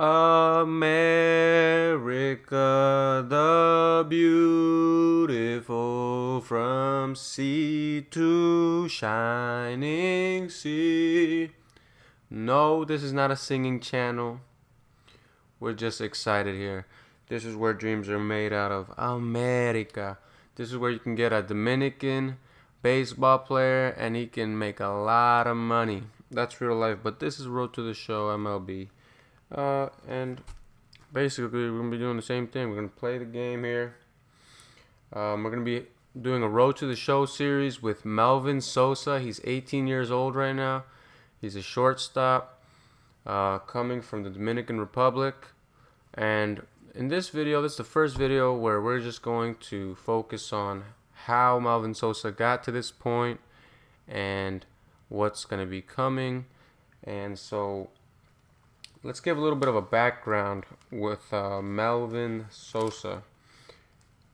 America the beautiful, from sea to shining sea. No, this is not a singing channel. We're just excited here. This is where dreams are made out of. America. This is where you can get a Dominican baseball player and he can make a lot of money. That's real life, but this is Road to the Show MLB. And basically, we're going to be doing the same thing. We're going to play the game here. We're going to be doing a Road to the Show series with Melvin Sosa. He's 18 years old right now. He's a shortstop coming from the Dominican Republic. And in this video, this is the first video where we're just going to focus on how Melvin Sosa got to this point and what's going to be coming. And so let's give a little bit of a background with Melvin Sosa.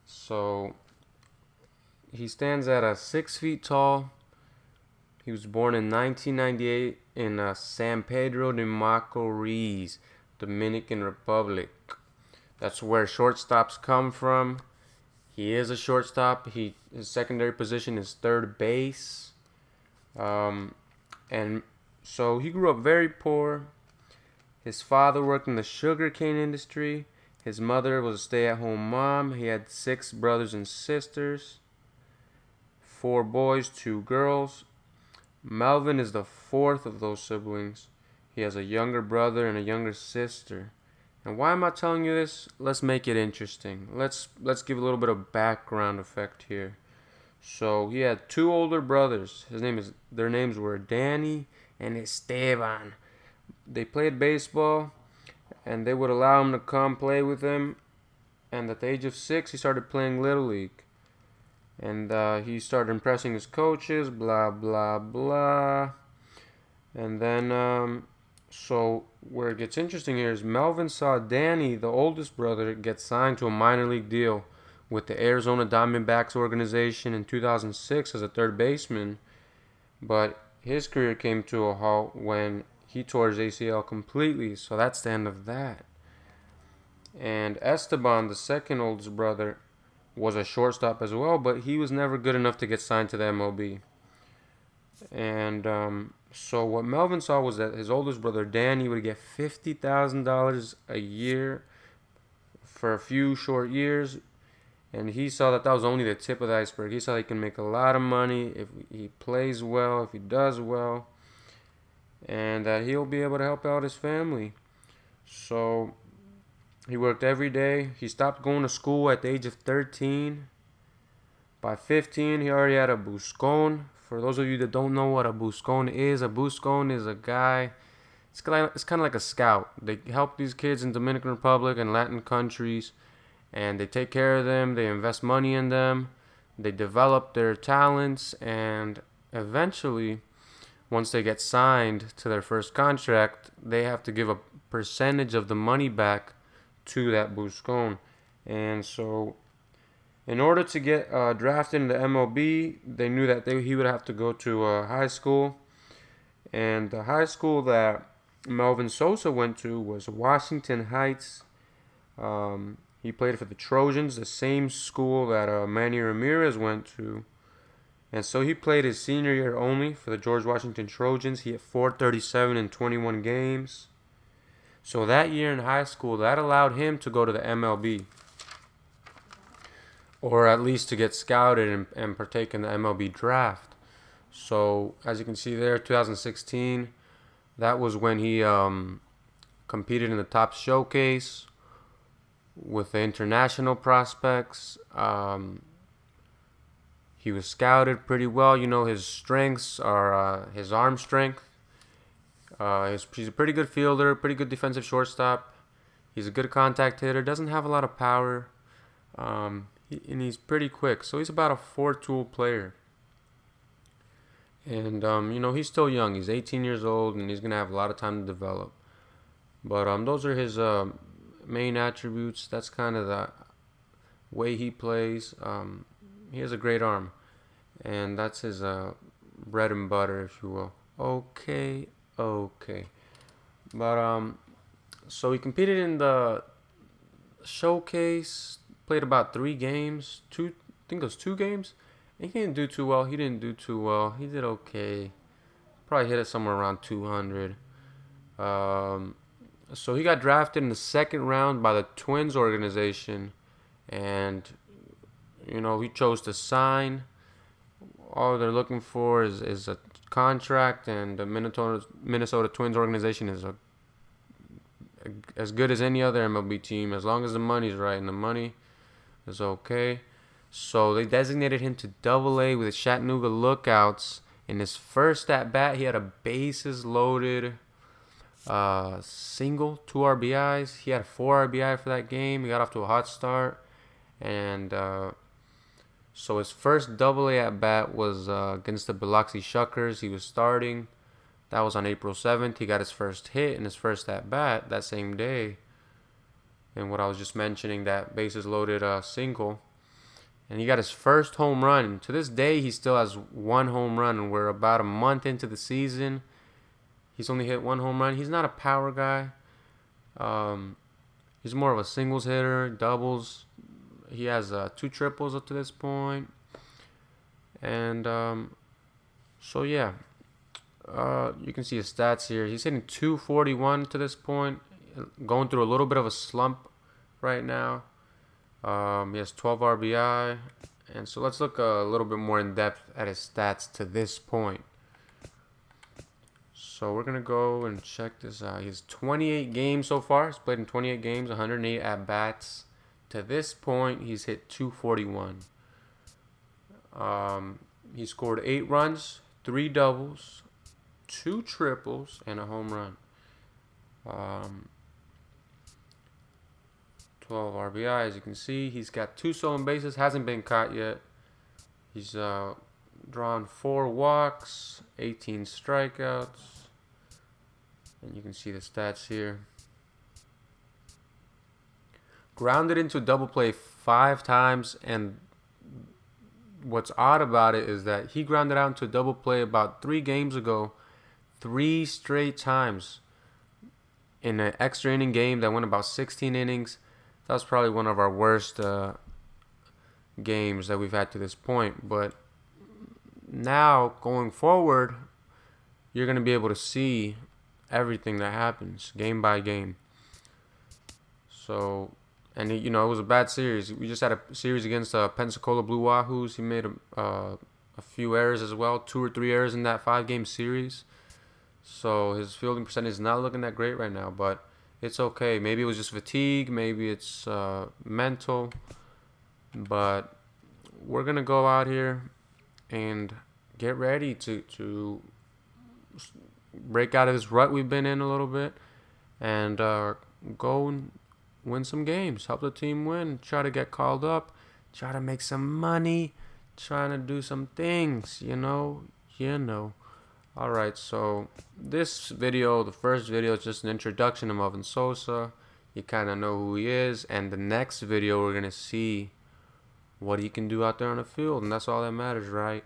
So he stands at 6 feet tall. He was born in 1998 in San Pedro de Macorís, Dominican Republic. That's where shortstops come from. He is a shortstop. His secondary position is third base. And so he grew up very poor. His father worked in the sugarcane industry. His mother was a stay-at-home mom. He had 6 brothers and sisters, 4 boys, 2 girls. Melvin is the 4th of those siblings. He has a younger brother and a younger sister. And why am I telling you this? Let's make it interesting. Let's give a little bit of background effect here. So he had 2 older brothers. Their names were Danny and Esteban. They played baseball, and they would allow him to come play with them. And at the age of 6, he started playing Little League. And he started impressing his coaches, blah, blah, blah. And then, so where it gets interesting here is Melvin saw Danny, the oldest brother, get signed to a minor league deal with the Arizona Diamondbacks organization in 2006 as a third baseman. But his career came to a halt when he tore his ACL completely, so that's the end of that. And Esteban, the second oldest brother, was a shortstop as well, but he was never good enough to get signed to the MLB. And so what Melvin saw was that his oldest brother, Danny, would get $50,000 a year for a few short years. And he saw that was only the tip of the iceberg. He saw he can make a lot of money if he plays well, if he does well, and that he'll be able to help out his family. So he worked every day. He stopped going to school at the age of 13. By 15, he already had a buscón. For those of you that don't know what a buscón is a guy, it's kind of like a scout. They help these kids in Dominican Republic and Latin countries, and they take care of them. They invest money in them. They develop their talents, and eventually, once they get signed to their first contract, they have to give a percentage of the money back to that buscón. And so in order to get drafted in the MLB, they knew that he would have to go to high school. And the high school that Melvin Sosa went to was Washington Heights. He played for the Trojans, the same school that Manny Ramirez went to. And so he played his senior year only for the George Washington Trojans. He hit .437 in 21 games. So that year in high school, that allowed him to go to the MLB. Or at least to get scouted and partake in the MLB draft. So as you can see there, 2016, that was when he competed in the top showcase with the international prospects. He was scouted pretty well. You know, his strengths are his arm strength. He's a pretty good fielder, pretty good defensive shortstop. He's a good contact hitter. Doesn't have a lot of power. And he's pretty quick. So he's about a 4-tool player. And, he's still young. He's 18 years old, and he's going to have a lot of time to develop. But those are his main attributes. That's kind of the way he plays. He has a great arm. And that's his bread and butter, if you will. Okay. But So he competed in the showcase, played about 3 games, I think it was 2 games. And he didn't do too well. He didn't do too well. He did okay. Probably hit it somewhere around 200. Um, so he got drafted in the second round by the Twins organization, and he chose to sign. All they're looking for is a contract, and the Minnesota Twins organization is as good as any other MLB team as long as the money's right, and the money is okay. So they designated him to Double A with the Chattanooga Lookouts. In his first at bat, he had a bases loaded single, 2 RBIs. He had 4 RBI for that game. He got off to a hot start, and so his first Double A at bat was against the Biloxi Shuckers. He was starting. That was on April 7th. He got his first hit in his first at bat that same day. And what I was just mentioning, that bases loaded single. And he got his first home run. To this day, he still has 1 home run, and we're about a month into the season. He's only hit 1 home run. He's not a power guy. He's more of a singles hitter, doubles. He has 2 triples up to this point. And so, yeah. You can see his stats here. He's hitting 241 to this point. Going through a little bit of a slump right now. He has 12 RBI. And so let's look a little bit more in depth at his stats to this point. So we're going to go and check this out. He has 28 games so far. He's played in 28 games, 108 at-bats. To this point, he's hit 241. He scored 8 runs, 3 doubles, 2 triples, and a home run. 12 RBI, as you can see. He's got 2 stolen bases. Hasn't been caught yet. He's drawn 4 walks, 18 strikeouts. And you can see the stats here. Grounded into double play 5 times, and what's odd about it is that he grounded out into double play about 3 games ago, 3 straight times in an extra inning game that went about 16 innings. That was probably one of our worst games that we've had to this point. But now, going forward, you're going to be able to see everything that happens game by game. So, and it was a bad series. We just had a series against Pensacola Blue Wahoos. He made a few errors as well, 2 or 3 errors in that 5-game series. So his fielding percentage is not looking that great right now, but it's okay. Maybe it was just fatigue. Maybe it's mental. But we're going to go out here and get ready to break out of this rut we've been in a little bit and go and win some games. Help the team win. Try to get called up. Try to make some money. Trying to do some things, Alright, so this video, the first video, is just an introduction to Melvin Sosa. You kind of know who he is. And the next video, we're going to see what he can do out there on the field. And that's all that matters, right?